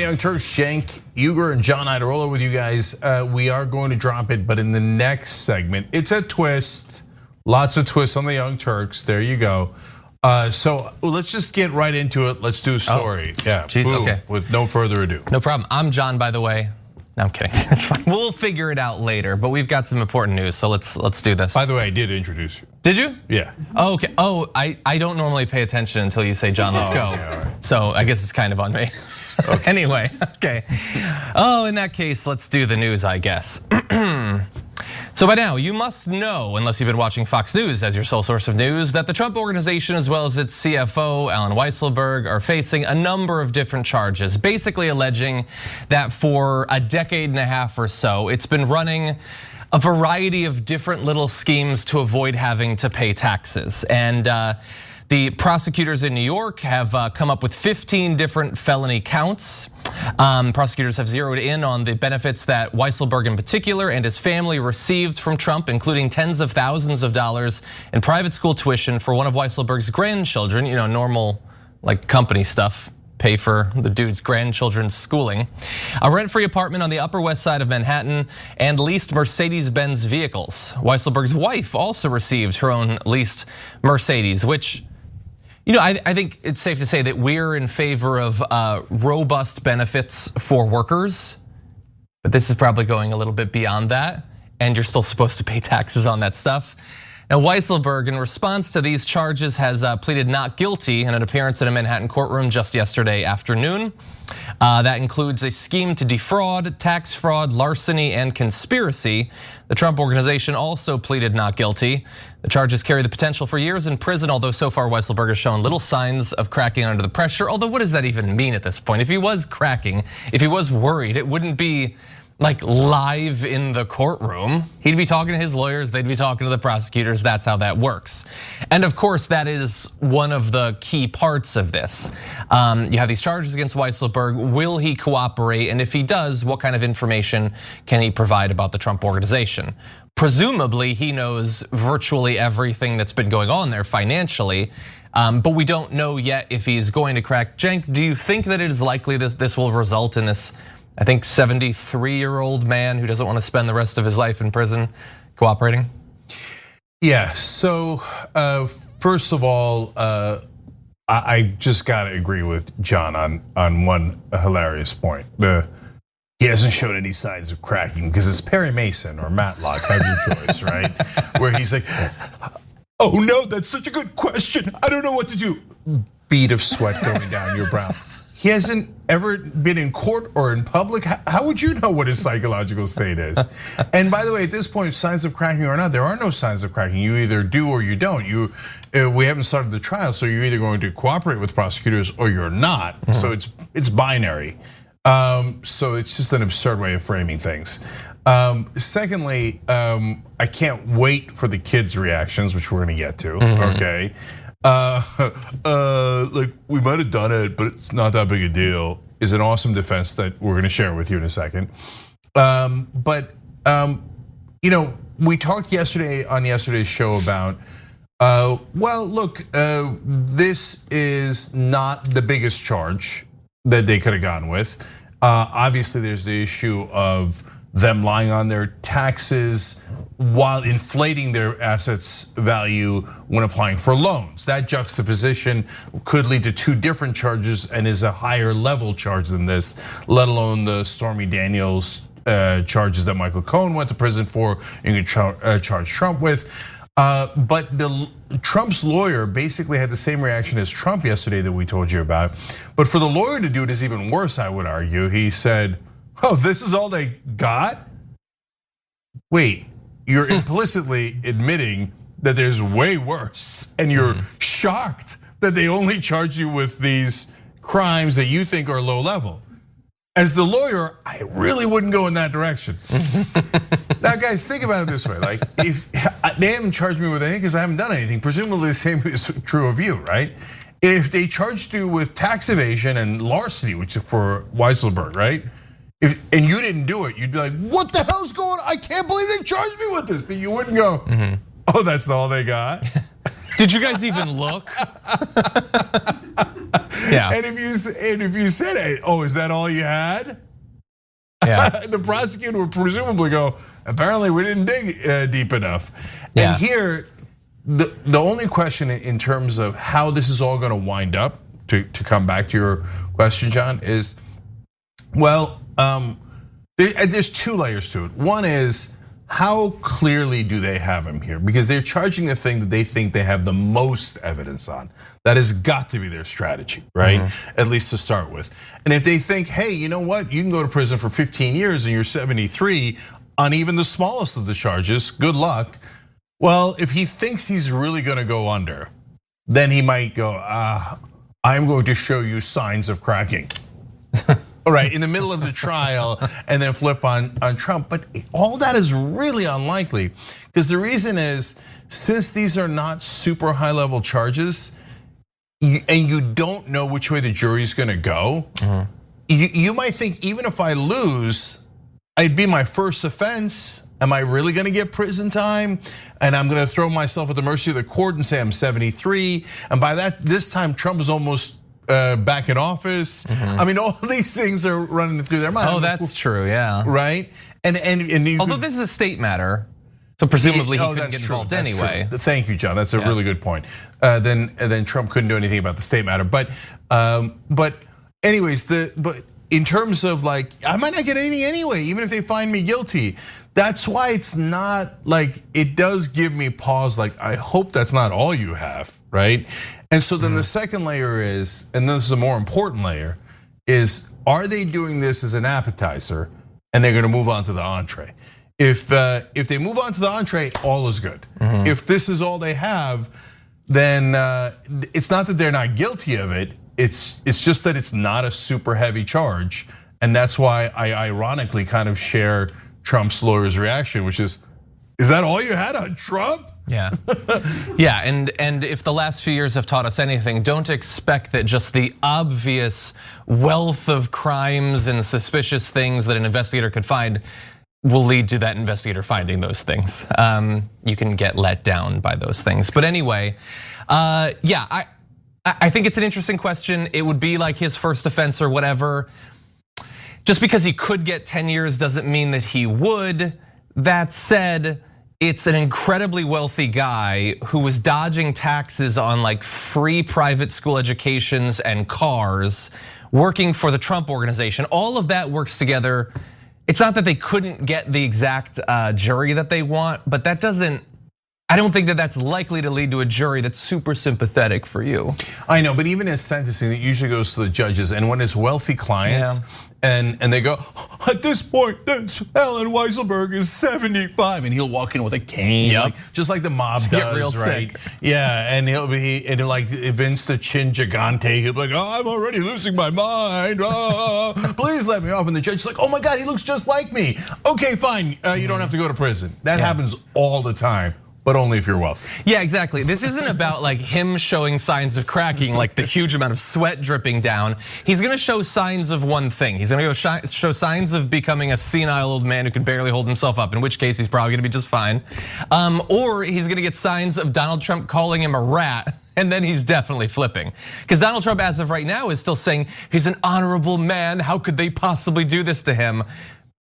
Young Turks, Cenk, Uygur, and John Iadarola with you guys. We are going to drop it, but in the next segment, it's a twist. Lots of twists on the Young Turks. There you go. So let's just get right into it. Let's do a story. Yeah, geez, okay. With no further ado. No problem. I'm John, by the way. No, I'm kidding. It's fine. We'll figure it out later, but we've got some important news, so let's do this. By the way, I did introduce you. Did you? Yeah. Oh, okay. Oh, I don't normally pay attention until you say, John, let's go. Okay, right. So I guess it's kind of on me. Okay. Anyway, okay. Oh, in that case, let's do the news, I guess. So by now, you must know, unless you've been watching Fox News as your sole source of news, that the Trump Organization, as well as its CFO, Alan Weisselberg, are facing a number of different charges, basically alleging that for a decade and a half or so, it's been running a variety of different little schemes to avoid having to pay taxes. And the prosecutors in New York have come up with 15 different felony counts. Prosecutors have zeroed in on the benefits that Weisselberg in particular and his family received from Trump, including tens of thousands of dollars in private school tuition for one of Weisselberg's grandchildren, normal like company stuff, pay for the dude's grandchildren's schooling. A rent-free apartment on the Upper West Side of Manhattan and leased Mercedes-Benz vehicles. Weisselberg's wife also received her own leased Mercedes, which, I think it's safe to say that we're in favor of robust benefits for workers, but this is probably going a little bit beyond that, and you're still supposed to pay taxes on that stuff. Now, Weisselberg, in response to these charges, has pleaded not guilty in an appearance in a Manhattan courtroom just yesterday afternoon. That includes a scheme to defraud, tax fraud, larceny, and conspiracy. The Trump Organization also pleaded not guilty. The charges carry the potential for years in prison, although so far Weisselberg has shown little signs of cracking under the pressure. Although what does that even mean at this point? If he was cracking, if he was worried, it wouldn't be like live in the courtroom. He'd be talking to his lawyers, they'd be talking to the prosecutors. That's how that works. And of course, that is one of the key parts of this. You have these charges against Weisselberg. Will he cooperate? And if he does, what kind of information can he provide about the Trump Organization? Presumably, he knows virtually everything that's been going on there financially. But we don't know yet if he's going to crack. Cenk, do you think that it is likely this will result in this, I think, 73-year-old man who doesn't want to spend the rest of his life in prison cooperating? Yeah, so first of all, I just gotta agree with John on one hilarious point. He hasn't shown any signs of cracking because it's Perry Mason or Matlock, have your choice, right? Where he's like, oh no, that's such a good question. I don't know what to do. Bead of sweat going down your brow. He hasn't ever been in court or in public. How would you know what his psychological state is? And by the way, at this point, signs of cracking or not, there are no signs of cracking. You either do or you don't. We haven't started the trial, so you're either going to cooperate with prosecutors or you're not. So it's binary. So it's just an absurd way of framing things. Secondly, I can't wait for the kids' reactions, which we're gonna get to, okay? Like we might have done it, but it's not that big a deal, is an awesome defense that we're gonna share with you in a second. But we talked yesterday on yesterday's show about, well, look, this is not the biggest charge that they could have gone with. Obviously, there's the issue of them lying on their taxes while inflating their assets value when applying for loans. That juxtaposition could lead to two different charges and is a higher level charge than this, let alone the Stormy Daniels charges that Michael Cohen went to prison for and could charge Trump with. But Trump's lawyer basically had the same reaction as Trump yesterday that we told you about. But for the lawyer to do it is even worse, I would argue. He said, oh, this is all they got? Wait, you're implicitly admitting that there's way worse, and you're shocked that they only charge you with these crimes that you think are low level. As the lawyer, I really wouldn't go in that direction. Now, guys, think about it this way: like, if they haven't charged me with anything because I haven't done anything, presumably the same is true of you, right? If they charged you with tax evasion and larceny, which is for Weisselberg, right? And you didn't do it, you'd be like, what the hell's going on? I can't believe they charged me with this. Then you wouldn't go, oh, that's all they got. Did you guys even look? Yeah. And if you said, "Oh, is that all you had?" Yeah. The prosecutor would presumably go, "Apparently, we didn't dig deep enough." Yeah. And here, the only question in terms of how this is all going to wind up, to come back to your question, John, is, well, there's two layers to it. One is, how clearly do they have him here? Because they're charging the thing that they think they have the most evidence on. That has got to be their strategy, right? At least to start with. And if they think, hey, you know what? You can go to prison for 15 years and you're 73 on even the smallest of the charges, good luck. Well, if he thinks he's really gonna go under, then he might go, I'm going to show you signs of cracking. All right, in the middle of the trial, and then flip on Trump. But all that is really unlikely, because the reason is, since these are not super high level charges, and you don't know which way the jury's gonna go, you might think, even if I lose, I'd be my first offense. Am I really gonna get prison time? And I'm gonna throw myself at the mercy of the court and say I'm 73. And by this time, Trump is almost back in office. I mean, all these things are running through their mind. Oh, that's true, yeah. Right? And although this is a state matter, so presumably he couldn't get involved anyway. Thank you, John. That's a really good point. Then Trump couldn't do anything about the state matter. But anyways, but in terms of like, I might not get anything anyway, even if they find me guilty. That's why it's not like, it does give me pause. Like, I hope that's not all you have, right? And so then the second layer is, and this is a more important layer, is, are they doing this as an appetizer and they're gonna move on to the entree? If they move on to the entree, all is good. If this is all they have, then it's not that they're not guilty of it. It's just that it's not a super heavy charge, and that's why I ironically kind of share Trump's lawyer's reaction, which is that all you had on Trump? Yeah, yeah, and if the last few years have taught us anything, don't expect that just the obvious wealth of crimes and suspicious things that an investigator could find will lead to that investigator finding those things. You can get let down by those things. But anyway, yeah, I think it's an interesting question. It would be like his first offense or whatever. Just because he could get 10 years doesn't mean that he would. That said, it's an incredibly wealthy guy who was dodging taxes on like free private school educations and cars, working for the Trump organization. All of that works together. It's not that they couldn't get the exact jury that they want, but that doesn't, I don't think that that's likely to lead to a jury that's super sympathetic for you. I know, but even in sentencing, it usually goes to the judges, and when it's wealthy clients, and they go, at this point, Helen Weisselberg is 75, and he'll walk in with a cane, like, just like the mob does, real right? sick. Yeah, and he'll be, and like Vince the Chin Gigante, he'll be like, oh, I'm already losing my mind. Oh, please let me off. And the judge's like, oh my God, he looks just like me. Okay, fine, you don't have to go to prison. That happens all the time. But only if you're wealthy. Yeah, exactly. This isn't about like him showing signs of cracking, like the huge amount of sweat dripping down. He's gonna show signs of one thing. He's gonna show signs of becoming a senile old man who can barely hold himself up, in which case he's probably gonna be just fine. Or he's gonna get signs of Donald Trump calling him a rat, and then he's definitely flipping. Because Donald Trump, as of right now, is still saying he's an honorable man. How could they possibly do this to him?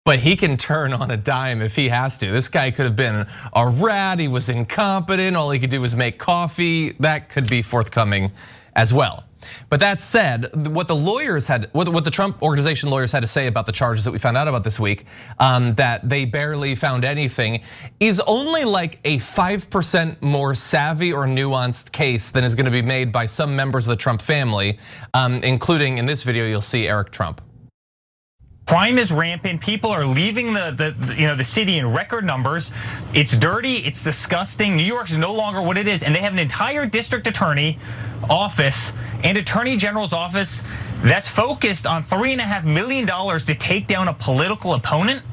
But he can turn on a dime if he has to. This guy could have been a rat, he was incompetent, all he could do was make coffee. That could be forthcoming as well. But that said, what the Trump organization lawyers had to say about the charges that we found out about this week, that they barely found anything, is only like a 5% more savvy or nuanced case than is gonna be made by some members of the Trump family, including in this video, you'll see Eric Trump. Crime is rampant. People are leaving the city in record numbers. It's dirty. It's disgusting. New York is no longer what it is, and they have an entire district attorney office and attorney general's office that's focused on $3.5 million to take down a political opponent.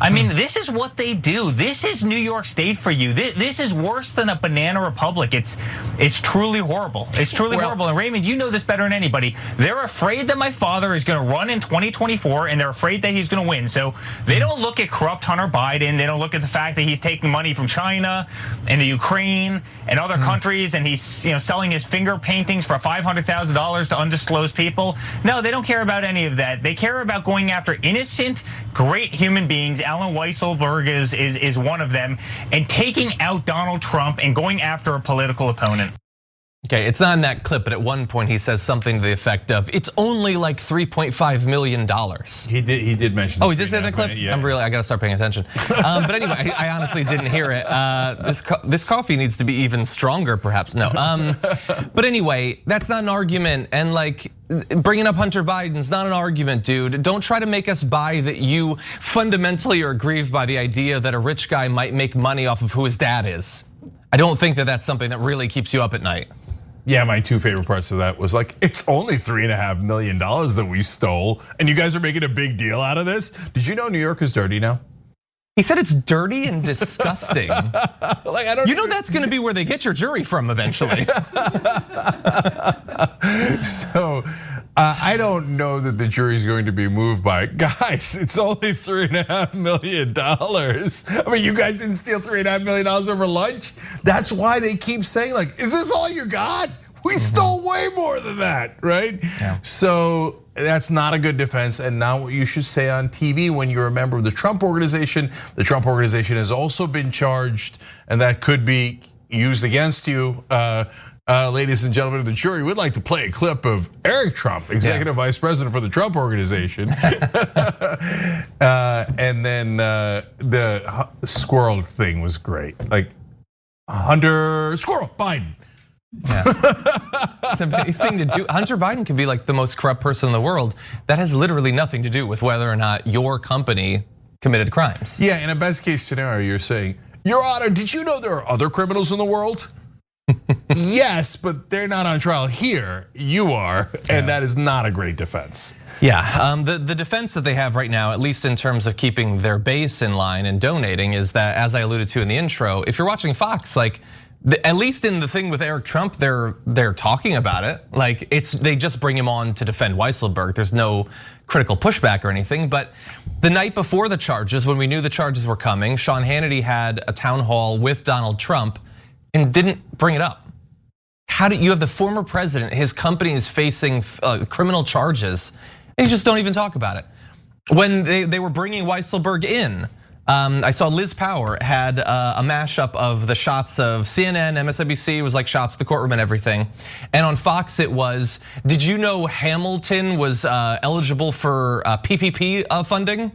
I mean, this is what they do. This is New York State for you. This is worse than a banana republic. It's truly horrible. It's truly horrible. And Raymond, you know this better than anybody. They're afraid that my father is going to run in 2024, and they're afraid that he's going to win. So they don't look at corrupt Hunter Biden. They don't look at the fact that he's taking money from China and the Ukraine and other countries, and he's selling his finger paintings for $500,000 to undisclosed people. No, they don't care about any of that. They care about going after innocent, great human beings. Alan Weisselberg is one of them, and taking out Donald Trump and going after a political opponent. Okay, it's not in that clip, but at one point he says something to the effect of, "It's only like $3.5 million." He did mention. Oh, he did say that clip? Yeah. I gotta start paying attention. But anyway, I honestly didn't hear it. This coffee needs to be even stronger, perhaps. No. But anyway, that's not an argument, and like bringing up Hunter Biden's not an argument, dude. Don't try to make us buy that you fundamentally are aggrieved by the idea that a rich guy might make money off of who his dad is. I don't think that that's something that really keeps you up at night. Yeah, my two favorite parts of that was like, it's only $3.5 million that we stole, and you guys are making a big deal out of this. Did you know New York is dirty now? He said it's dirty and disgusting. Like, I don't. You know that's going to be where they get your jury from eventually. So I don't know that the jury's going to be moved by it. Guys, it's only $3.5 million. I mean, you guys didn't steal $3.5 million over lunch. That's why they keep saying, like, is this all you got? We stole way more than that, right? Yeah. So that's not a good defense, and not what you should say on TV when you're a member of the Trump organization. The Trump organization has also been charged, and that could be used against you. Ladies and gentlemen of the jury, we'd like to play a clip of Eric Trump, executive vice president for the Trump organization. And then the squirrel thing was great. Like, Hunter Biden. Yeah. It's a big thing to do. Hunter Biden could be like the most corrupt person in the world. That has literally nothing to do with whether or not your company committed crimes. Yeah, in a best case scenario, you're saying, Your Honor, did you know there are other criminals in the world? Yes, but they're not on trial here. You are, and that is not a great defense. Yeah, the defense that they have right now, at least in terms of keeping their base in line and donating, is that, as I alluded to in the intro, if you're watching Fox, like, at least in the thing with Eric Trump, they're talking about it. Like, they just bring him on to defend Weisselberg. There's no critical pushback or anything. But the night before the charges, when we knew the charges were coming, Sean Hannity had a town hall with Donald Trump and didn't bring it up. How do you have the former president? His company is facing criminal charges, and you just don't even talk about it. When they were bringing Weisselberg in, I saw Liz Power had a mashup of the shots of CNN, MSNBC, it was like shots of the courtroom and everything. And on Fox it was, did you know Hamilton was eligible for PPP funding?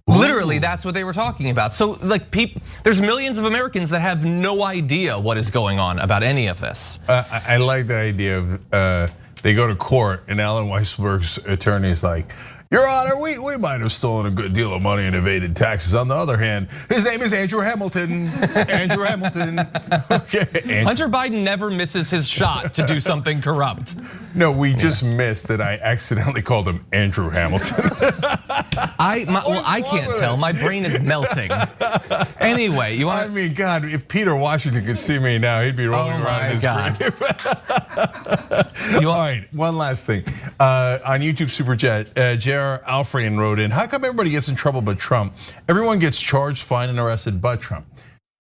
Literally, that's what they were talking about. So like, there's millions of Americans that have no idea what is going on about any of this. I like the idea of they go to court and Alan Weisselberg's attorney is like, Your Honor, we might have stolen a good deal of money and evaded taxes. On the other hand, his name is Andrew Hamilton. Andrew Hamilton. Okay. Hunter Biden never misses his shot to do something corrupt. No, we just missed that I accidentally called him Andrew Hamilton. I can't tell. My brain is melting. Anyway, you want? I mean, God, if Peter Washington could see me now, he'd be rolling around in his grave. All right, one last thing. On YouTube Super Chat, J.R. Alfrian wrote in, how come everybody gets in trouble but Trump? Everyone gets charged, fined, and arrested but Trump.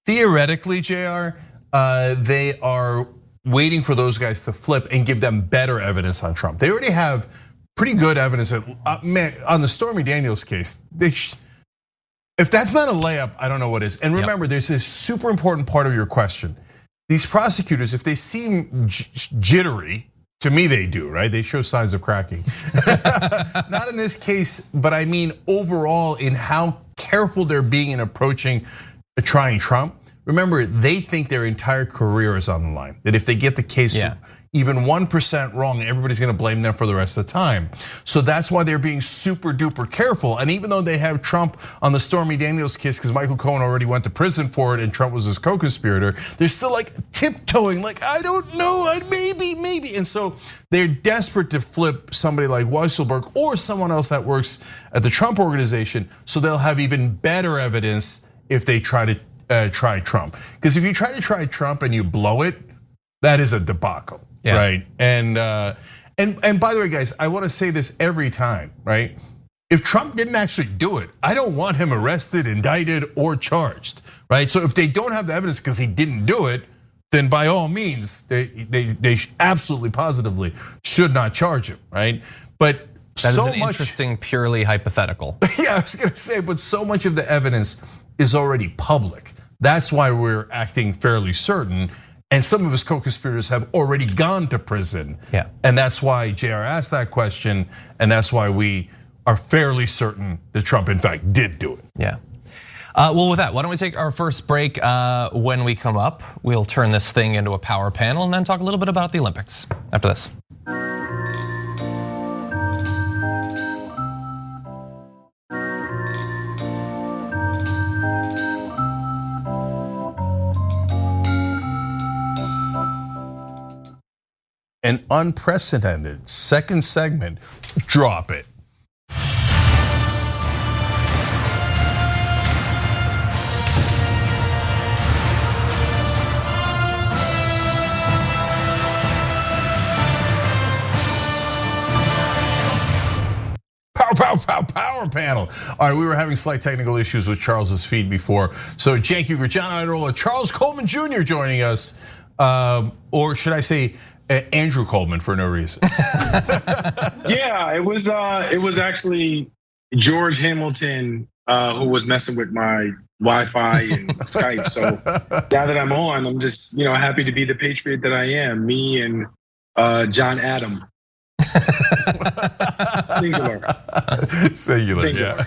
Theoretically, JR, they are waiting for those guys to flip and give them better evidence on Trump. They already have pretty good evidence on the Stormy Daniels case. If that's not a layup, I don't know what is. And remember, there's this super important part of your question. These prosecutors, if they seem jittery, to me they do, right? They show signs of cracking. Not in this case, but I mean overall in how careful they're being in approaching trying Trump. Remember, they think their entire career is on the line. That if they get the case even 1% wrong, everybody's gonna blame them for the rest of the time. So that's why they're being super duper careful. And even though they have Trump on the Stormy Daniels case, because Michael Cohen already went to prison for it and Trump was his co-conspirator, they're still like tiptoeing, like, I don't know, maybe. And so they're desperate to flip somebody like Weisselberg or someone else that works at the Trump organization, so they'll have even better evidence if they try to try Trump. Because if you try to try Trump and you blow it, that is a debacle, right? And by the way, guys, I want to say this every time, right? If Trump didn't actually do it, I don't want him arrested, indicted, or charged, right? So if they don't have the evidence because he didn't do it, then by all means, they absolutely positively should not charge him, right? But that so is an much interesting, purely hypothetical. Yeah, I was gonna say, but so much of the evidence is already public. That's why we're acting fairly certain. And some of his co-conspirators have already gone to prison. Yeah. And that's why JR asked that question. And that's why we are fairly certain that Trump, in fact, did do it. Yeah. Well, with that, why don't we take our first break? When we come up, we'll turn this thing into a power panel and then talk a little bit about the Olympics after this. An unprecedented second segment, drop it. Power panel. All right, we were having slight technical issues with Charles's feed before. So Cenk, Uygur, John Iadarola, Charles Coleman Jr. joining us. Or should I say Andrew Coleman for no reason? Yeah, it was actually George Hamilton who was messing with my Wi-Fi and Skype. So now that I'm on, I'm just happy to be the patriot that I am. Me and John Adam. Singular. Yeah.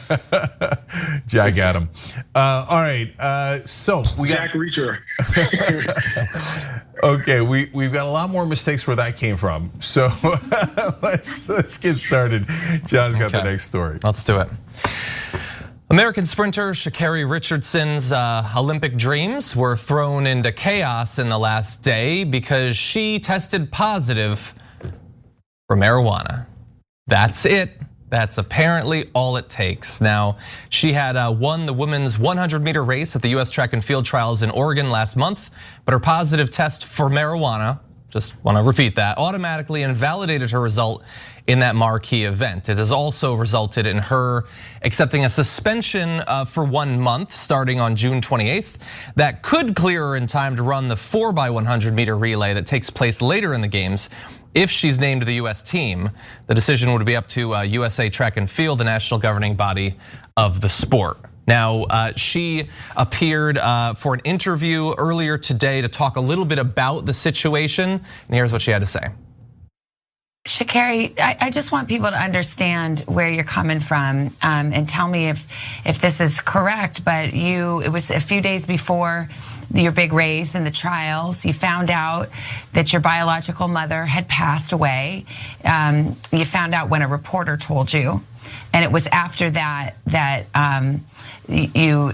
Jack Adam. All right, so we got Jack Reacher. Okay, we've got a lot more mistakes where that came from. So let's get started. John's got the next story. Let's do it. American sprinter Sha'Carri Richardson's Olympic dreams were thrown into chaos in the last day because she tested positive for marijuana. That's it. That's apparently all it takes. Now, she had won the women's 100-meter race at the US Track and Field Trials in Oregon last month, but her positive test for marijuana, just want to repeat that, automatically invalidated her result in that marquee event. It has also resulted in her accepting a suspension for 1 month starting on June 28th. That could clear her in time to run the 4x100-meter relay that takes place later in the games. If she's named the US team, the decision would be up to USA Track and Field, the national governing body of the sport. Now, she appeared for an interview earlier today to talk a little bit about the situation, and here's what she had to say. Sha'Carri, I just want people to understand where you're coming from and tell me if this is correct, but it was a few days before your big race in the trials, you found out that your biological mother had passed away. You found out when a reporter told you, and it was after that you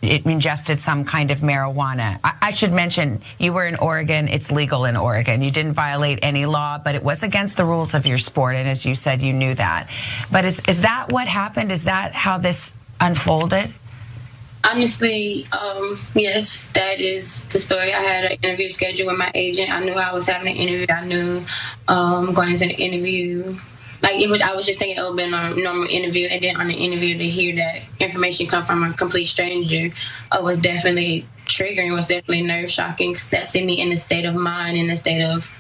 ingested some kind of marijuana. I should mention, you were in Oregon, it's legal in Oregon. You didn't violate any law, but it was against the rules of your sport, and as you said, you knew that. But is that what happened? Is that how this unfolded? Honestly, yes, that is the story. I had an interview scheduled with my agent. I knew I was having an interview. I knew going into the interview, I was just thinking it would be a normal interview, and then on the interview to hear that information come from a complete stranger was definitely triggering, was definitely nerve shocking. That sent me in a state of mind, in a state of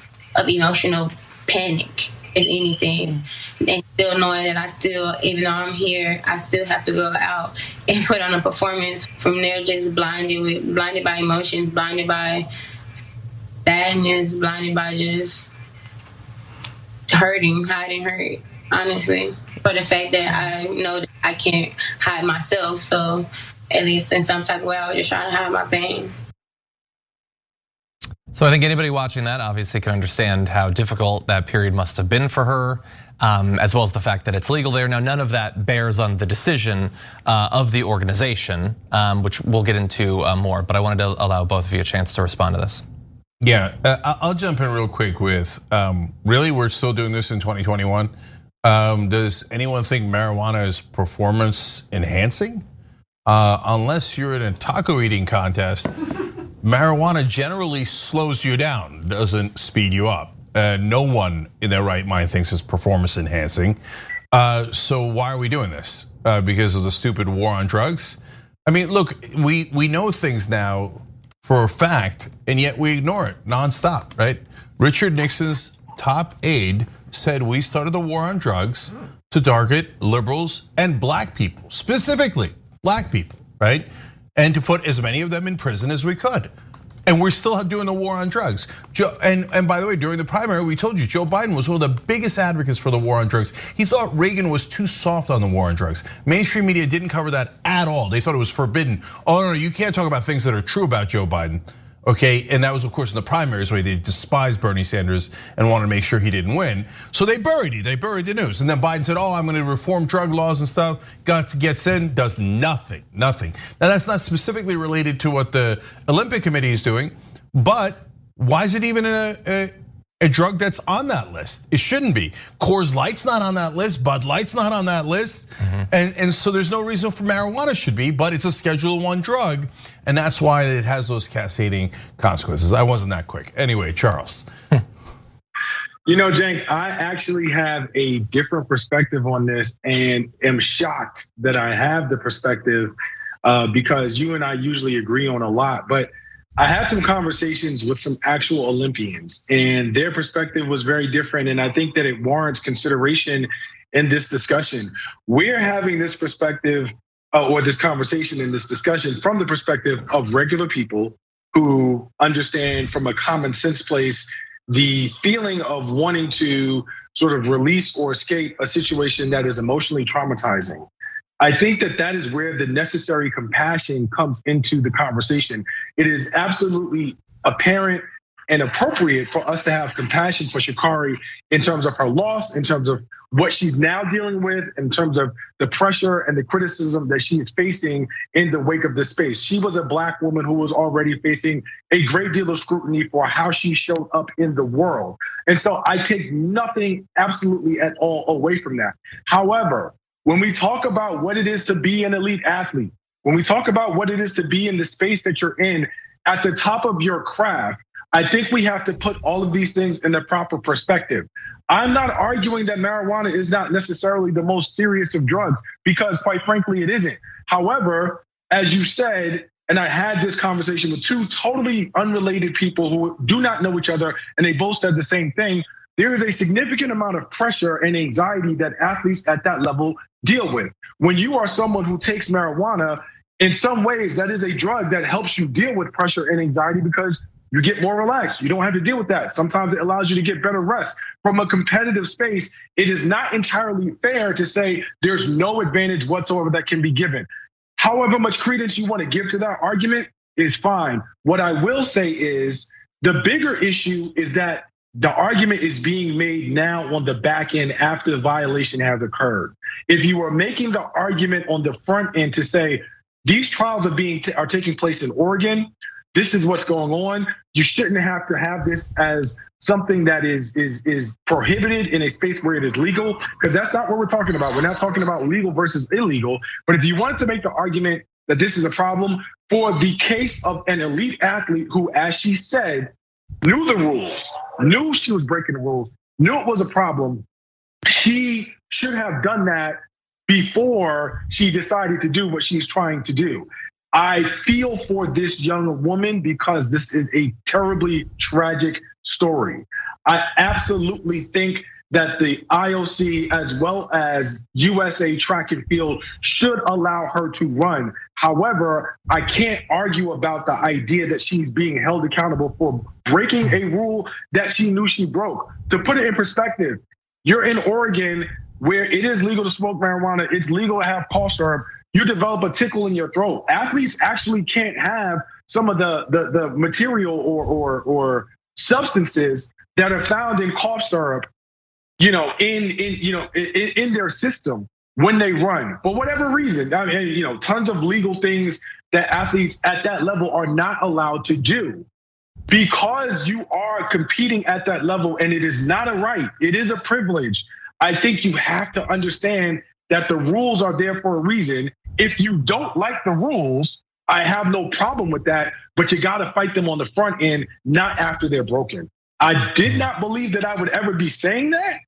emotional panic, if anything. And still knowing that even though I'm here, I still have to go out and put on a performance. From there, just blinded by emotions, blinded by sadness, blinded by just hiding hurt, honestly. For the fact that I know that I can't hide myself, so at least in some type of way, I was just trying to hide my pain. So I think anybody watching that obviously can understand how difficult that period must have been for her, as well as the fact that it's legal there. Now, none of that bears on the decision of the organization, which we'll get into more, but I wanted to allow both of you a chance to respond to this. Yeah, I'll jump in real quick with, really, we're still doing this in 2021? Does anyone think marijuana is performance enhancing? Unless you're in a taco eating contest, marijuana generally slows you down, doesn't speed you up. No one in their right mind thinks it's performance enhancing. So why are we doing this? Because of the stupid war on drugs? I mean, look, we know things now for a fact, and yet we ignore it nonstop, right? Richard Nixon's top aide said we started the war on drugs to target liberals and black people, specifically black people, right? And to put as many of them in prison as we could. And we're still doing the war on drugs. And by the way, during the primary, we told you Joe Biden was one of the biggest advocates for the war on drugs. He thought Reagan was too soft on the war on drugs. Mainstream media didn't cover that at all. They thought it was forbidden. Oh no, you can't talk about things that are true about Joe Biden. Okay, and that was of course in the primaries where they despised Bernie Sanders and wanted to make sure he didn't win. So they buried it, they buried the news. And then Biden said, I'm gonna reform drug laws and stuff. Gets in, does nothing. Now that's not specifically related to what the Olympic Committee is doing, but why is it even a drug that's on that list? It shouldn't be. Coors Light's not on that list, Bud Light's not on that list. And so there's no reason for marijuana should be, but it's a Schedule I drug. And that's why it has those cascading consequences. I wasn't that quick. Anyway, Charles. You know, Cenk, I actually have a different perspective on this and am shocked that I have the perspective because you and I usually agree on a lot. But I had some conversations with some actual Olympians and their perspective was very different. And I think that it warrants consideration in this discussion. We're having this perspective or this conversation and this discussion from the perspective of regular people who understand from a common sense place the feeling of wanting to sort of release or escape a situation that is emotionally traumatizing. I think that that is where the necessary compassion comes into the conversation. It is absolutely apparent and appropriate for us to have compassion for Sha'Carri in terms of her loss, in terms of what she's now dealing with, in terms of the pressure and the criticism that she is facing in the wake of this space. She was a black woman who was already facing a great deal of scrutiny for how she showed up in the world. And so I take nothing absolutely at all away from that. However, when we talk about what it is to be an elite athlete, when we talk about what it is to be in the space that you're in at the top of your craft, I think we have to put all of these things in the proper perspective. I'm not arguing that marijuana is not necessarily the most serious of drugs, because quite frankly, it isn't. However, as you said, and I had this conversation with two totally unrelated people who do not know each other, and they both said the same thing. There is a significant amount of pressure and anxiety that athletes at that level deal with. When you are someone who takes marijuana, in some ways, that is a drug that helps you deal with pressure and anxiety because you get more relaxed. You don't have to deal with that. Sometimes it allows you to get better rest. From a competitive space, it is not entirely fair to say there's no advantage whatsoever that can be given. However much credence you want to give to that argument is fine. What I will say is the bigger issue is that the argument is being made now on the back end after the violation has occurred. If you are making the argument on the front end to say these trials are taking place in Oregon, this is what's going on, you shouldn't have to have this as something that is prohibited in a space where it is legal, because that's not what we're talking about. We're not talking about legal versus illegal. But if you wanted to make the argument that this is a problem for the case of an elite athlete who, as she said, knew the rules, knew she was breaking the rules, knew it was a problem, she should have done that before she decided to do what she's trying to do. I feel for this young woman because this is a terribly tragic story. I absolutely think that the IOC as well as USA Track and Field should allow her to run. However, I can't argue about the idea that she's being held accountable for breaking a rule that she knew she broke. To put it in perspective, you're in Oregon where it is legal to smoke marijuana, it's legal to have cough syrup. You develop a tickle in your throat. Athletes actually can't have some of the material or substances that are found in cough syrup, in their system when they run, for whatever reason. I mean, tons of legal things that athletes at that level are not allowed to do. Because you are competing at that level, and it is not a right, it is a privilege. I think you have to understand that the rules are there for a reason. If you don't like the rules, I have no problem with that, but you gotta fight them on the front end, not after they're broken. I did not believe that I would ever be saying that.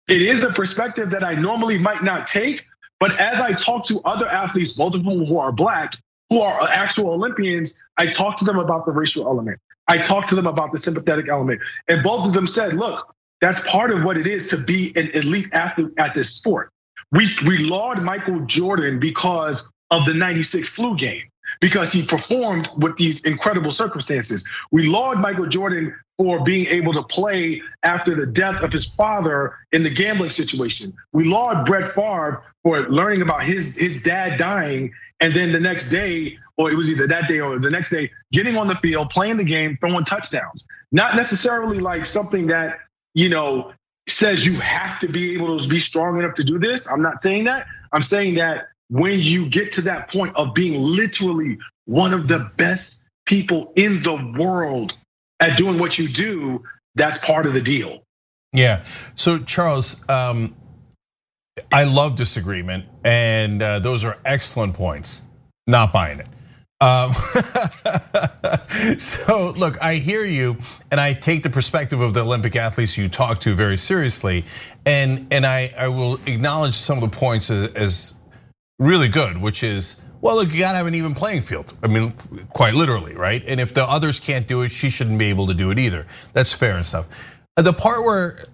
It is a perspective that I normally might not take, but as I talk to other athletes, both of whom who are Black, who are actual Olympians, I talk to them about the racial element. I talked to them about the sympathetic element, and both of them said, look, that's part of what it is to be an elite athlete at this sport. We laud Michael Jordan because of the '96 flu game, because he performed with these incredible circumstances. We laud Michael Jordan for being able to play after the death of his father in the gambling situation. We laud Brett Favre for learning about his dad dying, and then the next day, or it was either that day or the next day, getting on the field, playing the game, throwing touchdowns. Not necessarily like something that, says you have to be able to be strong enough to do this. I'm not saying that. I'm saying that when you get to that point of being literally one of the best people in the world at doing what you do, that's part of the deal. Yeah. So Charles, I love disagreement, and those are excellent points. Not buying it. So look, I hear you, and I take the perspective of the Olympic athletes you talk to very seriously, and I will acknowledge some of the points as really good, which is, well, look, you gotta have an even playing field. I mean, quite literally, right? And if the others can't do it, she shouldn't be able to do it either. That's fair and stuff. The part where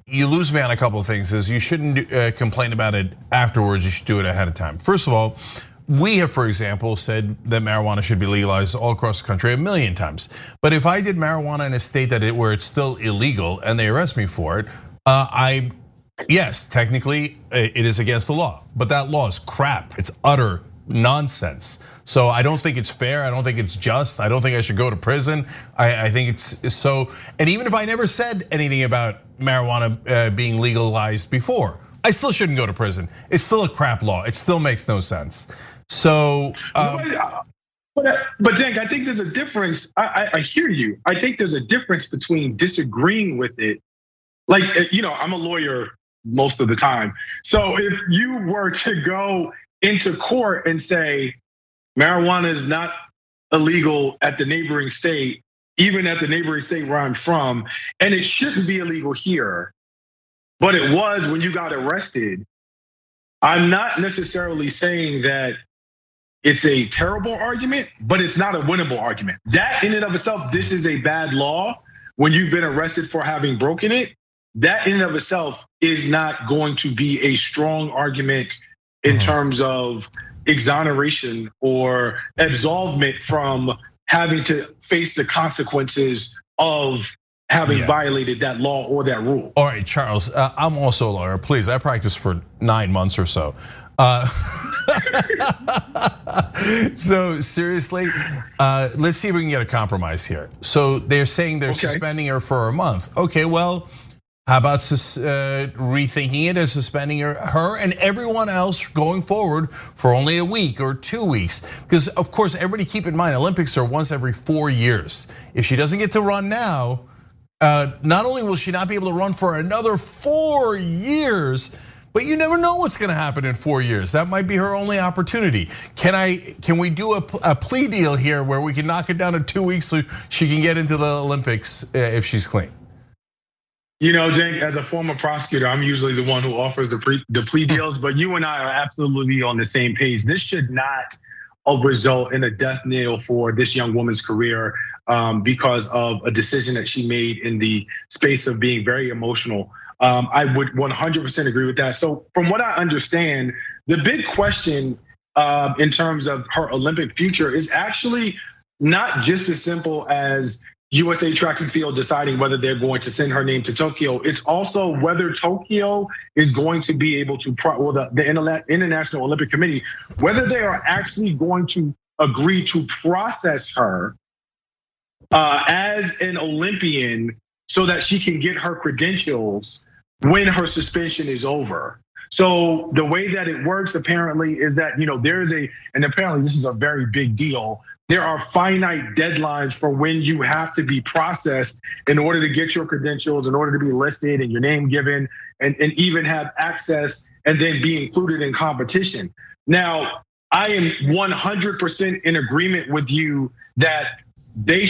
you lose me on a couple of things is you shouldn't complain about it afterwards. You should do it ahead of time. First of all, we have, for example, said that marijuana should be legalized all across the country 1 million times. But if I did marijuana in a state where it's still illegal and they arrest me for it, yes, technically it is against the law. But that law is crap. It's utter nonsense. So I don't think it's fair. I don't think it's just. I don't think I should go to prison. I think it's so. And even if I never said anything about marijuana being legalized before, I still shouldn't go to prison. It's still a crap law. It still makes no sense. So, but Cenk, I think there's a difference. I hear you. I think there's a difference between disagreeing with it. Like, I'm a lawyer most of the time. So if you were to go into court and say marijuana is not illegal at the neighboring state, even at the neighboring state where I'm from, and it shouldn't be illegal here, but it was when you got arrested, I'm not necessarily saying that it's a terrible argument, but it's not a winnable argument. That in and of itself, this is a bad law. When you've been arrested for having broken it, that in and of itself is not going to be a strong argument in terms of exoneration or absolvement from having to face the consequences of having violated that law or that rule. All right, Charles, I'm also a lawyer. Please, I practiced for 9 months or so. So seriously, let's see if we can get a compromise here. So they're saying they're suspending her for a month. Okay, well, how about rethinking it as suspending her and everyone else going forward for only a week or 2 weeks? Because of course, everybody keep in mind, Olympics are once every 4 years. If she doesn't get to run now, not only will she not be able to run for another 4 years, but you never know what's gonna happen in 4 years. That might be her only opportunity. Can we do a plea deal here where we can knock it down to 2 weeks so she can get into the Olympics if she's clean? Cenk, as a former prosecutor, I'm usually the one who offers the plea deals, but you and I are absolutely on the same page. This should not result in a death knell for this young woman's career because of a decision that she made in the space of being very emotional. I would 100% agree with that. So from what I understand, the big question in terms of her Olympic future is actually not just as simple as USA Track and Field deciding whether they're going to send her name to Tokyo. It's also whether Tokyo is going to be able to, the International Olympic Committee, whether they are actually going to agree to process her as an Olympian so that she can get her credentials when her suspension is over. So the way that it works apparently is that, and apparently this is a very big deal, there are finite deadlines for when you have to be processed in order to get your credentials, in order to be listed and your name given, and even have access and then be included in competition. Now, I am 100% in agreement with you that they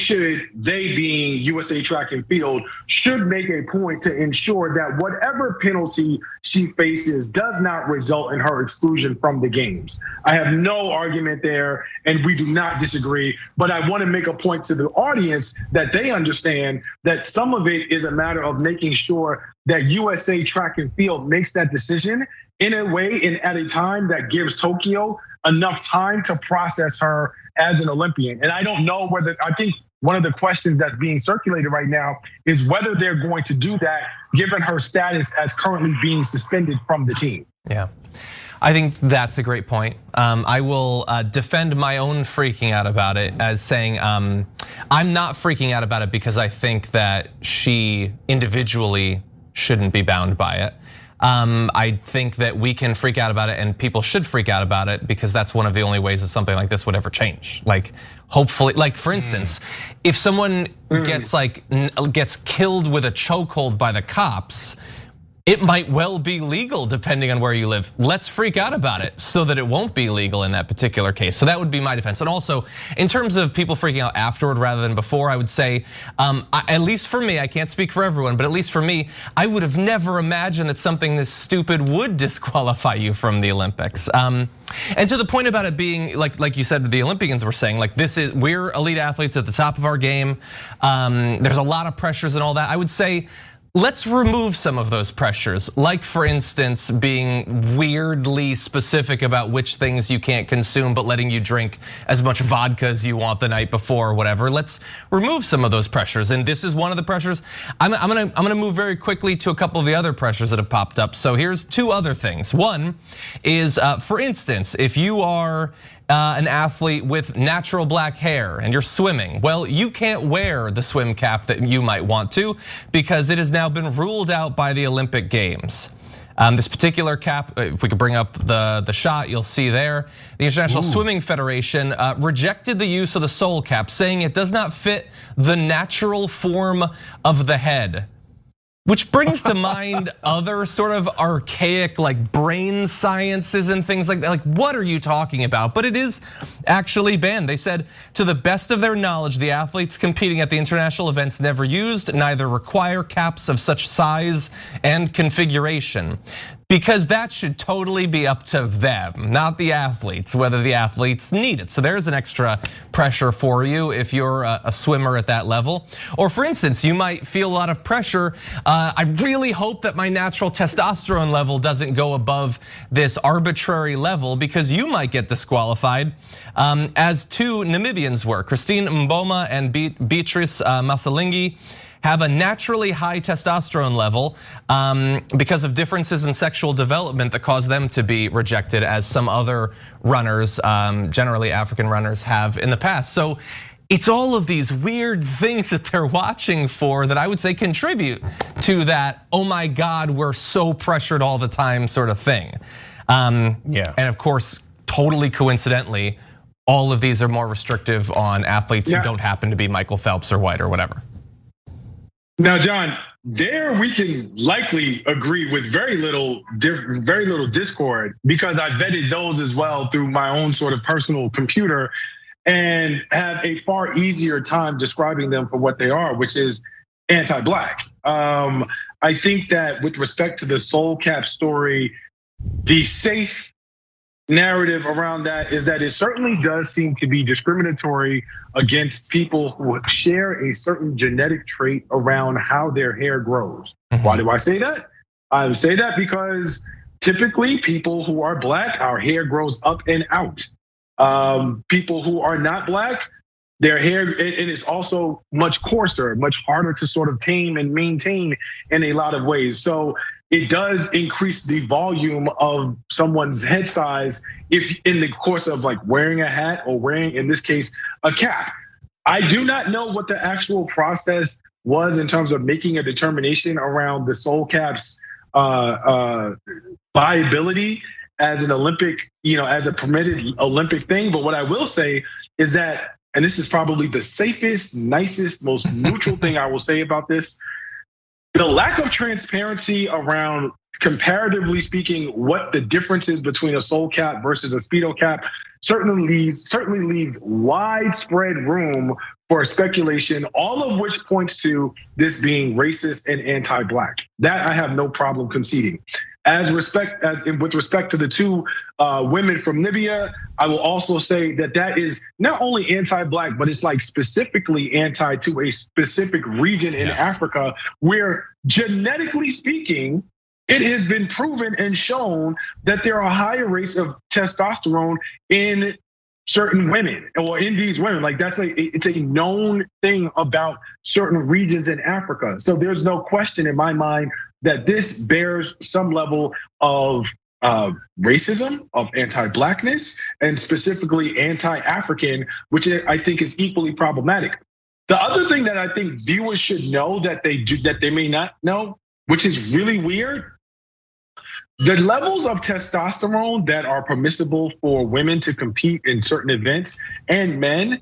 being USA Track and Field, should make a point to ensure that whatever penalty she faces does not result in her exclusion from the games. I have no argument there, and we do not disagree, but I want to make a point to the audience that they understand that some of it is a matter of making sure that USA Track and Field makes that decision in a way and at a time that gives Tokyo enough time to process her as an Olympian. And I don't know I think one of the questions that's being circulated right now is whether they're going to do that given her status as currently being suspended from the team. Yeah, I think that's a great point. I will defend my own freaking out about it as saying I'm not freaking out about it because I think that she individually shouldn't be bound by it. I think that we can freak out about it and people should freak out about it because that's one of the only ways that something like this would ever change. Like hopefully, like for instance, if someone gets killed with a chokehold by the cops, it might well be legal depending on where you live. Let's freak out about it so that it won't be legal in that particular case. So that would be my defense. And also, in terms of people freaking out afterward rather than before, I would say, at least for me, I can't speak for everyone, but at least for me, I would have never imagined that something this stupid would disqualify you from the Olympics. And to the point about it being, like you said, the Olympians were saying, like we're elite athletes at the top of our game. There's a lot of pressures and all that. I would say, let's remove some of those pressures, like for instance, being weirdly specific about which things you can't consume, but letting you drink as much vodka as you want the night before or whatever. Let's remove some of those pressures. And this is one of the pressures. I'm gonna move very quickly to a couple of the other pressures that have popped up. So here's two other things. One is, for instance, if you are an athlete with natural black hair and you're swimming, well, you can't wear the swim cap that you might want to because it has now been ruled out by the Olympic Games. This particular cap, if we could bring up the shot, you'll see there, the International Swimming Federation rejected the use of the soul cap, saying it does not fit the natural form of the head. Which brings to mind other sort of archaic like brain sciences and things like that. Like, what are you talking about? But it is actually banned. They said, to the best of their knowledge, the athletes competing at the international events never used, neither require caps of such size and configuration. Because that should totally be up to them, not the athletes, whether the athletes need it. So there's an extra pressure for you if you're a swimmer at that level. Or for instance, you might feel a lot of pressure. I really hope that my natural testosterone level doesn't go above this arbitrary level because you might get disqualified, as two Namibians were. Christine Mboma and Beatrice Masalingi have a naturally high testosterone level because of differences in sexual development that cause them to be rejected, as some other runners, generally African runners, have in the past. So it's all of these weird things that they're watching for that I would say contribute to that, oh my God, we're so pressured all the time sort of thing. Yeah. And of course, totally coincidentally, all of these are more restrictive on athletes who don't happen to be Michael Phelps or White or whatever. Now, John, there we can likely agree with very little discord because I vetted those as well through my own sort of personal computer and have a far easier time describing them for what they are, which is anti-black. I think that with respect to the soul cap story, the safe narrative around that is that it certainly does seem to be discriminatory against people who share a certain genetic trait around how their hair grows. Why do I say that? I say that because typically people who are black, our hair grows up and out. People who are not black, their hair, it is also much coarser, much harder to sort of tame and maintain in a lot of ways. So it does increase the volume of someone's head size if in the course of like wearing a hat or wearing, in this case, a cap. I do not know what the actual process was in terms of making a determination around the soul cap's viability as an Olympic, as a permitted Olympic thing. But what I will say is that, and this is probably the safest, nicest, most neutral thing I will say about this, the lack of transparency around, comparatively speaking, what the difference is between a soul cap versus a Speedo cap certainly leaves widespread room for speculation, all of which points to this being racist and anti-Black. That I have no problem conceding. With respect to the two women from Libya, I will also say that is not only anti-Black, but it's like specifically anti to a specific region in Africa where, genetically speaking, it has been proven and shown that there are higher rates of testosterone in certain women or in these women. Like it's a known thing about certain regions in Africa. So there's no question in my mind that this bears some level of racism, of anti-Blackness, and specifically anti-African, which I think is equally problematic. The other thing that I think viewers should know that they may not know, which is really weird, the levels of testosterone that are permissible for women to compete in certain events and men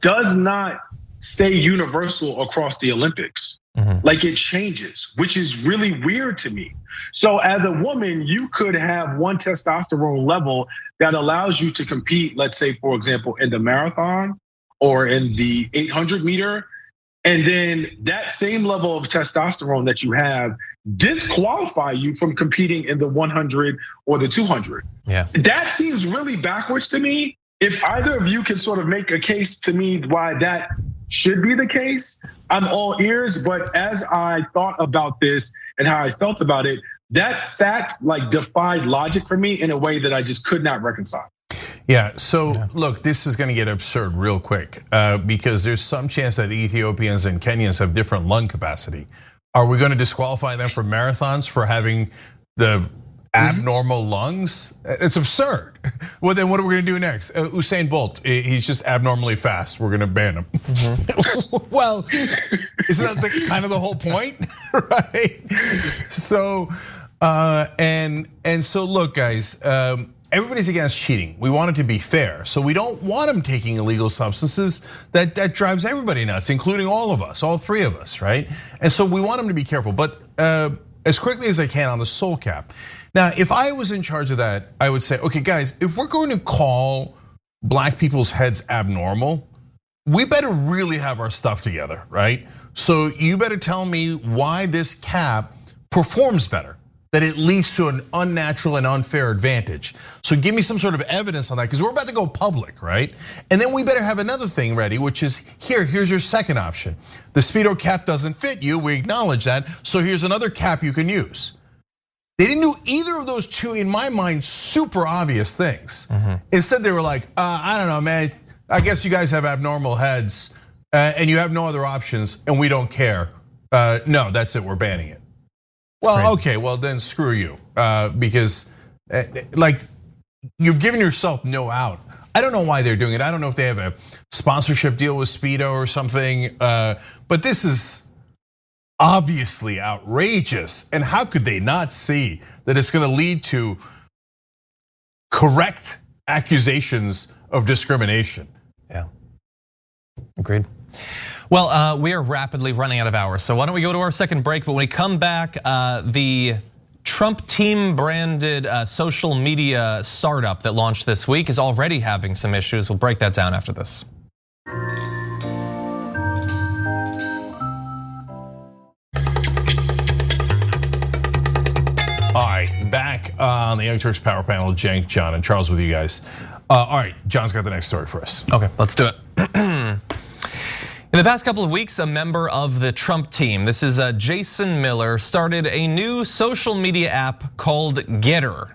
does not stay universal across the Olympics. Like it changes, which is really weird to me. So as a woman, you could have one testosterone level that allows you to compete, let's say, for example, in the marathon or in the 800 meter. And then that same level of testosterone that you have disqualify you from competing in the 100 or the 200. Yeah. That seems really backwards to me. If either of you can sort of make a case to me why that should be the case, I'm all ears. But as I thought about this and how I felt about it, that fact like defied logic for me in a way that I just could not reconcile. Yeah, so look, this is gonna get absurd real quick because there's some chance that the Ethiopians and Kenyans have different lung capacity. Are we gonna disqualify them from marathons for having the abnormal lungs? It's absurd. Well, then what are we gonna do next? Usain Bolt, he's just abnormally fast. We're gonna ban him. Well, isn't that kind of the whole point, right? So, and so look, guys, everybody's against cheating. We want it to be fair. So we don't want them taking illegal substances. That drives everybody nuts, including all of us, all three of us, right? And so we want them to be careful. But as quickly as I can on the soul cap. Now, if I was in charge of that, I would say, okay, guys, if we're going to call Black people's heads abnormal, we better really have our stuff together, right? So you better tell me why this cap performs better, that it leads to an unnatural and unfair advantage. So give me some sort of evidence on that, because we're about to go public, right? And then we better have another thing ready, which is here's your second option. The Speedo cap doesn't fit you, we acknowledge that, so here's another cap you can use. They didn't do either of those two, in my mind, super obvious things. Instead, they were like, I don't know, man, I guess you guys have abnormal heads and you have no other options and we don't care. No, that's it, we're banning it. Well, okay, well then screw you, because like you've given yourself no out. I don't know why they're doing it. I don't know if they have a sponsorship deal with Speedo or something, but this is obviously outrageous. And how could they not see that it's gonna lead to correct accusations of discrimination? Yeah, agreed. Well, we are rapidly running out of hours, so why don't we go to our second break? But when we come back, the Trump team branded social media startup that launched this week is already having some issues. We'll break that down after this. All right, back on the Young Turks Power Panel, Cenk, John, and Charles with you guys. All right, John's got the next story for us. Okay, let's do it. In the past couple of weeks, a member of the Trump team, this is Jason Miller, started a new social media app called GETTR.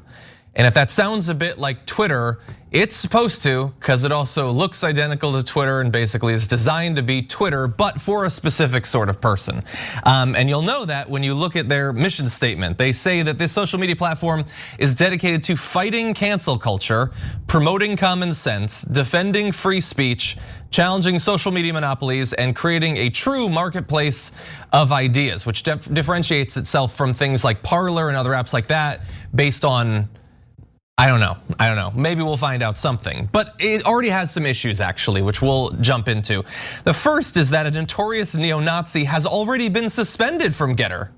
And if that sounds a bit like Twitter, it's supposed to, because it also looks identical to Twitter and basically is designed to be Twitter, but for a specific sort of person. And you'll know that when you look at their mission statement. They say that this social media platform is dedicated to fighting cancel culture, promoting common sense, defending free speech, challenging social media monopolies, and creating a true marketplace of ideas, which differentiates itself from things like Parler and other apps like that based on, I don't know. Maybe we'll find out something. But it already has some issues actually, which we'll jump into. The first is that a notorious neo-Nazi has already been suspended from GETTR.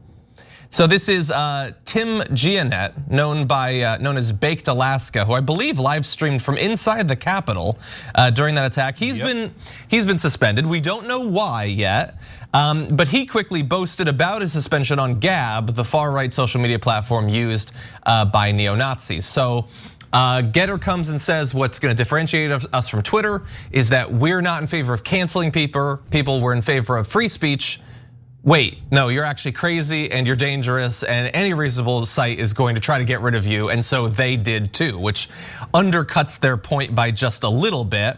So this is Tim Gianet, known as Baked Alaska, who I believe live streamed from inside the Capitol during that attack. He's been suspended. We don't know why yet. But he quickly boasted about his suspension on Gab, the far-right social media platform used by neo-Nazis. So GETTR comes and says what's gonna differentiate us from Twitter is that we're not in favor of canceling people, we're in favor of free speech. Wait, no, you're actually crazy and you're dangerous, and any reasonable site is going to try to get rid of you, and so they did too, which undercuts their point by just a little bit.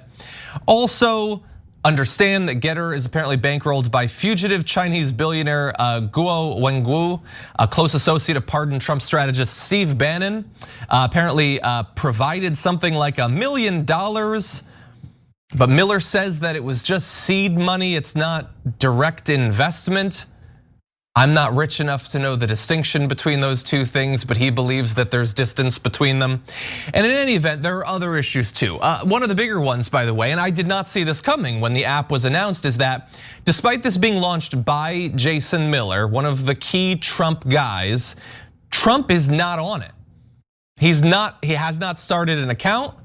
Also, understand that GETTR is apparently bankrolled by fugitive Chinese billionaire Guo Wenguo, a close associate of pardoned Trump strategist Steve Bannon. Apparently provided something like $1 million. But Miller says that it was just seed money, it's not direct investment. I'm not rich enough to know the distinction between those two things, but he believes that there's distance between them. And in any event, there are other issues too. One of the bigger ones, by the way, and I did not see this coming when the app was announced, is that despite this being launched by Jason Miller, one of the key Trump guys, Trump is not on it. He has not started an account.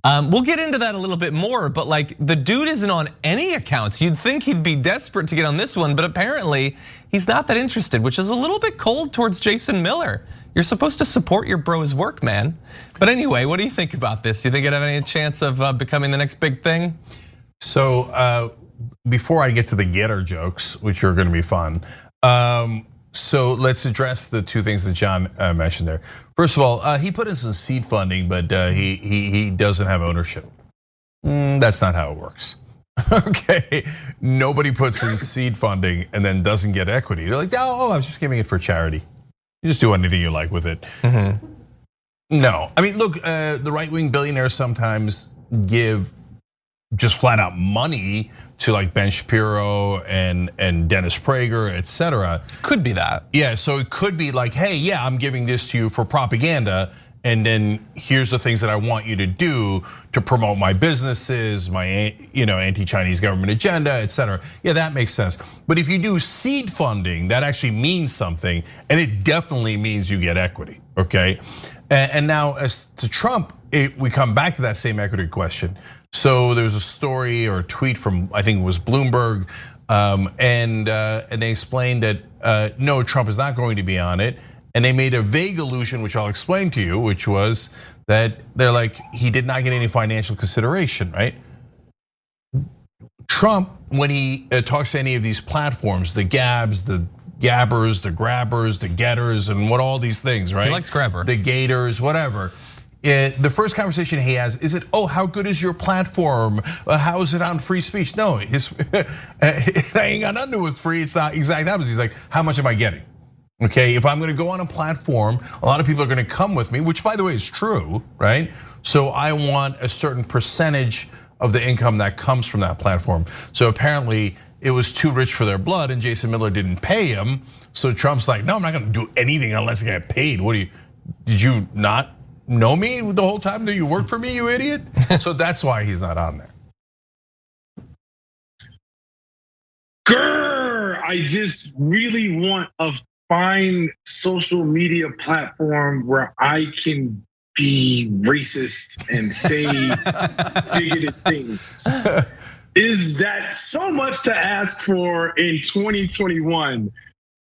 We'll get into that a little bit more, but like the dude isn't on any accounts. You'd think he'd be desperate to get on this one, but apparently he's not that interested, which is a little bit cold towards Jason Miller. You're supposed to support your bro's work, man. But anyway, what do you think about this? You think it have any chance of becoming the next big thing? So before I get to the GETTR jokes, which are gonna be fun, so let's address the two things that John mentioned there. First of all, he put in some seed funding, but he doesn't have ownership. That's not how it works. Okay, nobody puts in seed funding and then doesn't get equity. They're like, oh, I was just giving it for charity. You just do anything you like with it. No, I mean, look, the right-wing billionaires sometimes give just flat out money to like Ben Shapiro and Dennis Prager, etc. Could be that. Yeah, so it could be like, hey, yeah, I'm giving this to you for propaganda, and then here's the things that I want you to do to promote my businesses, my anti-Chinese government agenda, etc. Yeah, that makes sense. But if you do seed funding, that actually means something, and it definitely means you get equity, okay? And now as to Trump, we come back to that same equity question. So there's a story or a tweet from, I think it was Bloomberg, and they explained that no, Trump is not going to be on it. And they made a vague allusion, which I'll explain to you, which was that they're like, he did not get any financial consideration, right? Trump, when he talks to any of these platforms, the Gabs, the Gabbers, the Grabbers, the Getters, and what all these things, right? He likes Grabber. The Gators, whatever. The first conversation he has is it, oh, how good is your platform? How is it on free speech? No, it ain't got nothing to do with free. It's not exact opposite. He's like, how much am I getting? Okay, if I'm gonna go on a platform, a lot of people are gonna come with me, which by the way is true, right? So I want a certain percentage of the income that comes from that platform. So apparently it was too rich for their blood and Jason Miller didn't pay him. So Trump's like, no, I'm not gonna do anything unless I get paid. Did you not know me the whole time that you worked for me, you idiot? So that's why he's not on there. Grr, I just really want a fine social media platform where I can be racist and say bigoted things. Is that so much to ask for in 2021?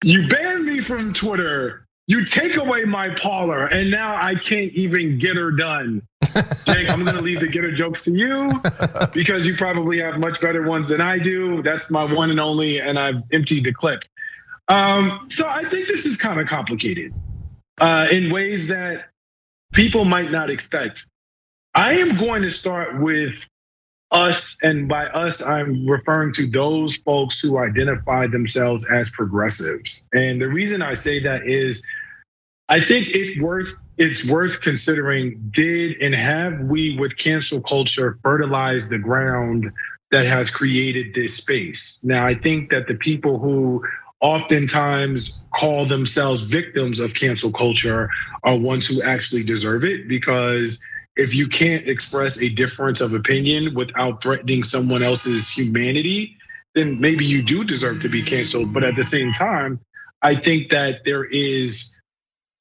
You ban me from Twitter. You take away my Parler, and now I can't even get her done. Cenk, I'm gonna leave the GETTR jokes to you because you probably have much better ones than I do. That's my one and only, and I've emptied the clip. So I think this is kind of complicated in ways that people might not expect. I am going to start with us, and by us, I'm referring to those folks who identify themselves as progressives. And the reason I say that is I think it's worth considering, did and have we with cancel culture fertilized the ground that has created this space? Now, I think that the people who oftentimes call themselves victims of cancel culture are ones who actually deserve it, because if you can't express a difference of opinion without threatening someone else's humanity, then maybe you do deserve to be canceled. But at the same time, I think that there is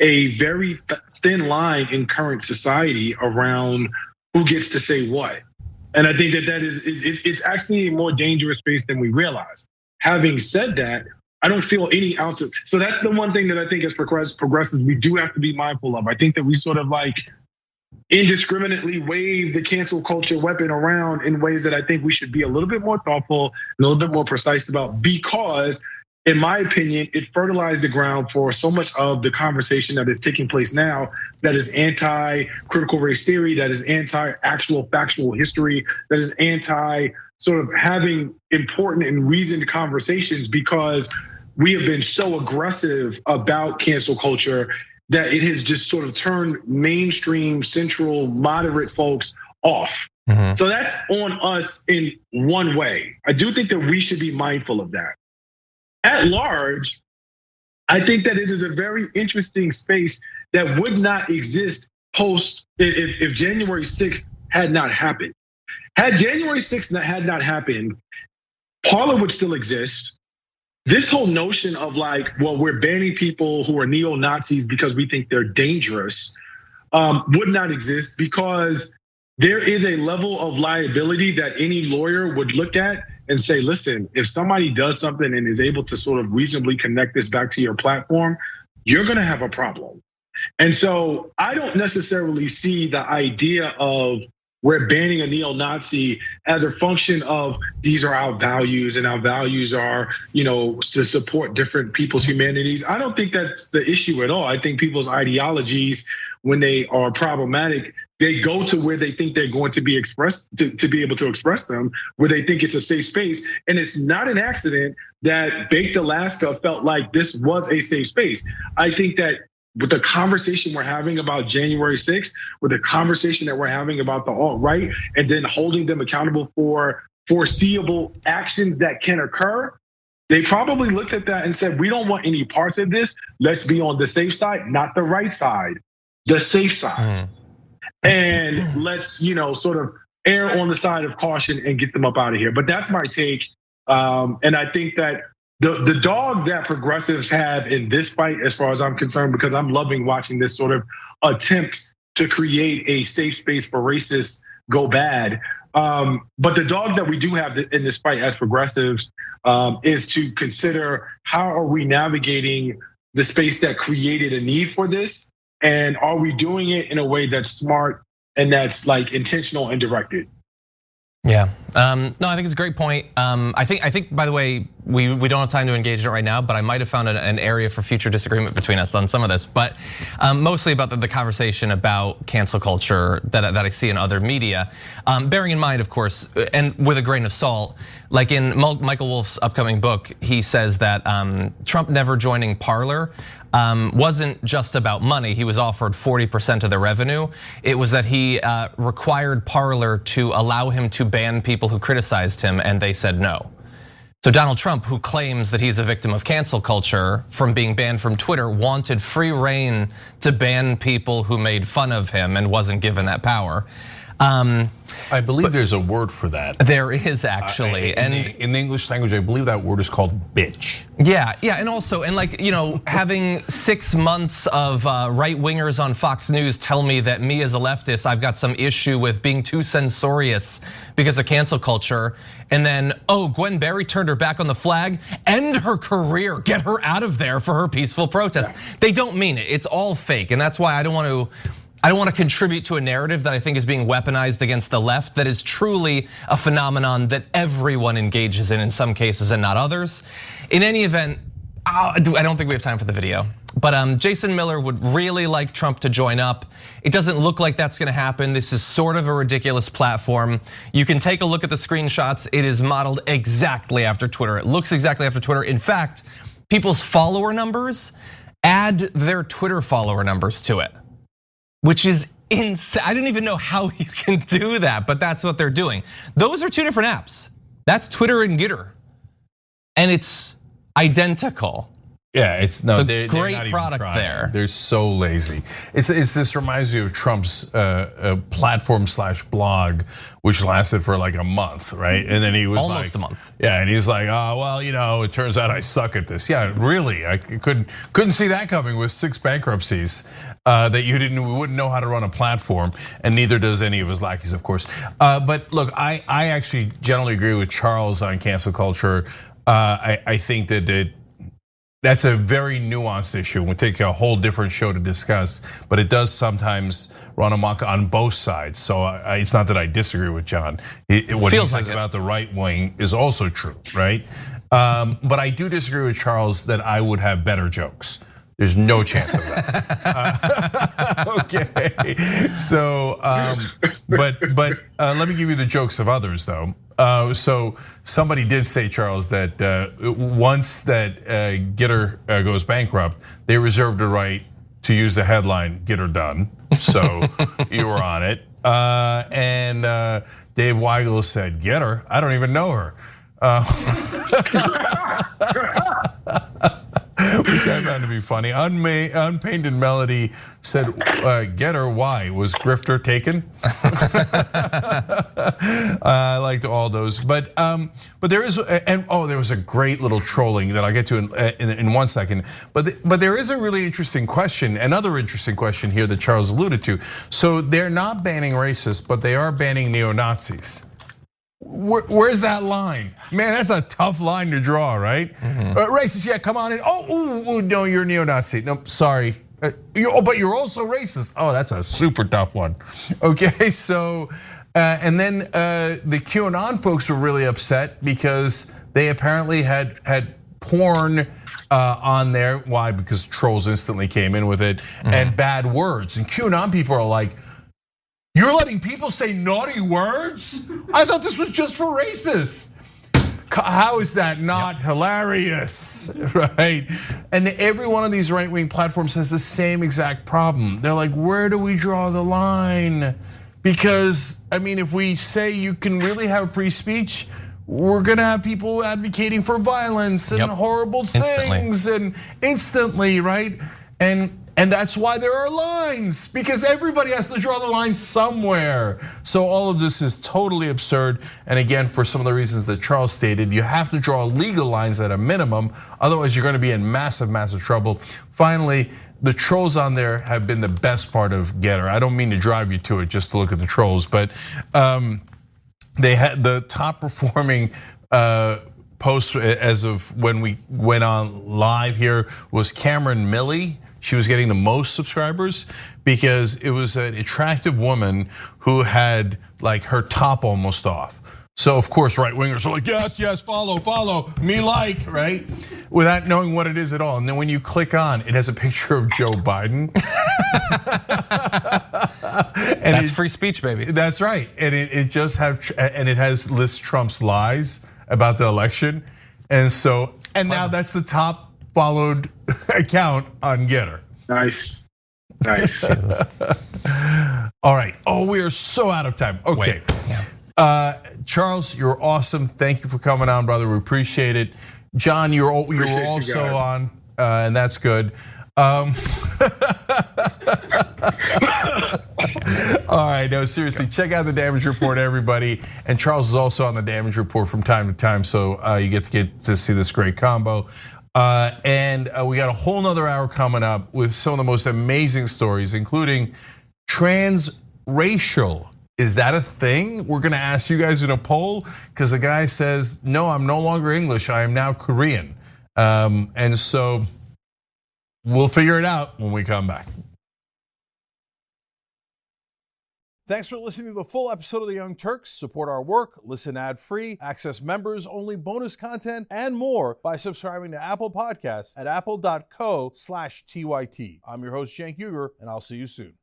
a very thin line in current society around who gets to say what. And I think that it's actually a more dangerous space than we realize. Having said that, I don't feel any ounce of, so that's the one thing that I think as progressives, we do have to be mindful of. I think that we sort of like indiscriminately wave the cancel culture weapon around in ways that I think we should be a little bit more thoughtful, a little bit more precise about, because in my opinion, it fertilized the ground for so much of the conversation that is taking place now that is anti-critical race theory, that is anti-actual factual history, that is anti sort of having important and reasoned conversations, because we have been so aggressive about cancel culture that it has just sort of turned mainstream, central, moderate folks off. Mm-hmm. So that's on us in one way. I do think that we should be mindful of that. At large, I think that it is a very interesting space that would not exist post if January 6th had not happened. Had January 6th had not happened, Parler would still exist. This whole notion of like, well, we're banning people who are neo-Nazis because we think they're dangerous would not exist, because there is a level of liability that any lawyer would look at and say, listen, if somebody does something and is able to sort of reasonably connect this back to your platform, you're gonna have a problem. And so I don't necessarily see the idea of we're banning a neo-Nazi as a function of these are our values and our values are, to support different people's humanities. I don't think that's the issue at all. I think people's ideologies, when they are problematic, they go to where they think they're going to be expressed, to be able to express them, where they think it's a safe space. And it's not an accident that Baked Alaska felt like this was a safe space. I think that with the conversation we're having about January 6th, with the conversation that we're having about the alt-right, and then holding them accountable for foreseeable actions that can occur, they probably looked at that and said, we don't want any parts of this. Let's be on the safe side, not the right side, the safe side. And let's, sort of err on the side of caution and get them up out of here. But that's my take. And I think that the dog that progressives have in this fight, as far as I'm concerned, because I'm loving watching this sort of attempt to create a safe space for racists go bad. But the dog that we do have in this fight as progressives is to consider, how are we navigating the space that created a need for this? And are we doing it in a way that's smart and that's like intentional and directed? Yeah, no, I think it's a great point. I think, by the way, we don't have time to engage in it right now, but I might have found an area for future disagreement between us on some of this, but mostly about the conversation about cancel culture that I see in other media. Bearing in mind, of course, and with a grain of salt, like in Michael Wolff's upcoming book, he says that Trump never joining Parler wasn't just about money. He was offered 40% of the revenue. It was that he required Parler to allow him to ban people who criticized him, and they said no. So Donald Trump, who claims that he's a victim of cancel culture from being banned from Twitter, wanted free reign to ban people who made fun of him and wasn't given that power. I believe there's a word for that. There is actually, and in the English language, I believe that word is called bitch. Yeah, and also, and like, having 6 months of right wingers on Fox News tell me that me as a leftist, I've got some issue with being too censorious because of cancel culture. And then, Gwen Berry turned her back on the flag, end her career, get her out of there for her peaceful protest. Yeah. They don't mean it, it's all fake. And that's why I don't want to contribute to a narrative that I think is being weaponized against the left that is truly a phenomenon that everyone engages in some cases and not others. In any event, I don't think we have time for the video, But Jason Miller would really like Trump to join up. It doesn't look like that's gonna happen. This is sort of a ridiculous platform. You can take a look at the screenshots. It is modeled exactly after Twitter. It looks exactly after Twitter. In fact, people's follower numbers add their Twitter follower numbers to it, which is insane. I didn't even know how you can do that, but that's what they're doing. Those are two different apps. That's Twitter and GETTR, and it's identical. Yeah, it's no, they're great not even product trying. there. They're so lazy. This reminds me of Trump's platform/blog, which lasted for like a month, right? And then he was almost a month. Yeah, and he's like, oh well, it turns out I suck at this. Yeah, really, I couldn't see that coming with 6 bankruptcies. That you wouldn't know how to run a platform, and neither does any of his lackeys, of course. But look, I actually generally agree with Charles on cancel culture. I think that that's a very nuanced issue. We'll take a whole different show to discuss, but it does sometimes run amok on both sides. So it's not that I disagree with John. What he says about the right wing is also true, right? But I do disagree with Charles that I would have better jokes. There's no chance of that. Okay, so but let me give you the jokes of others though. So somebody did say, Charles, that once that GETTR goes bankrupt, they reserved the right to use the headline "GETTR done." So you were on it, and Dave Weigel said, "GETTR? I don't even know her." Which I found to be funny. Unpainted Melody said, "GETTR, why was Grifter taken?" I liked all those, but there is, and there was a great little trolling that I'll get to in 1 second. But there is a really interesting question, another interesting question here that Charles alluded to. So they're not banning racists, but they are banning neo-Nazis. Where's that line? Man, that's a tough line to draw, right? Racist, yeah, come on in. Oh, no, you're a neo-Nazi. No, sorry. But you're also racist. Oh, that's a super tough one. Okay, so, and then the QAnon folks were really upset because they apparently had porn on there. Why? Because trolls instantly came in with it, and bad words. And QAnon people are like, you're letting people say naughty words? I thought this was just for racists. How is that not hilarious, right? And every one of these right-wing platforms has the same exact problem. They're like, where do we draw the line? Because, I mean, if we say you can really have free speech, we're gonna have people advocating for violence and horrible things and instantly, right? And that's why there are lines, because everybody has to draw the line somewhere. So all of this is totally absurd. And again, for some of the reasons that Charles stated, you have to draw legal lines at a minimum. Otherwise, you're gonna be in massive, massive trouble. Finally, the trolls on there have been the best part of GETTR. I don't mean to drive you to it just to look at the trolls, but they had the top performing post as of when we went on live here was Cameron Milley. She was getting the most subscribers because it was an attractive woman who had like her top almost off. So of course, right wingers are like, yes, follow, me like, right? Without knowing what it is at all. And then when you click on, it has a picture of Joe Biden. And that's free speech, baby. That's right, and it just has lists Trump's lies about the election, and now that's the top followed account on GETTR. Nice. All right. We are so out of time. Okay. Charles, you're awesome. Thank you for coming on, brother. We appreciate it. John, you're also on, and that's good. All right, no, seriously, check out the damage report, everybody. And Charles is also on the damage report from time to time, so you get to see this great combo. And we got a whole nother hour coming up with some of the most amazing stories, including transracial. Is that a thing? We're gonna ask you guys in a poll, because a guy says, no, I'm no longer English, I am now Korean. And so we'll figure it out when we come back. Thanks for listening to the full episode of The Young Turks. Support our work, listen ad-free, access members-only bonus content, and more by subscribing to Apple Podcasts at apple.co/TYT. I'm your host, Cenk Uygur, and I'll see you soon.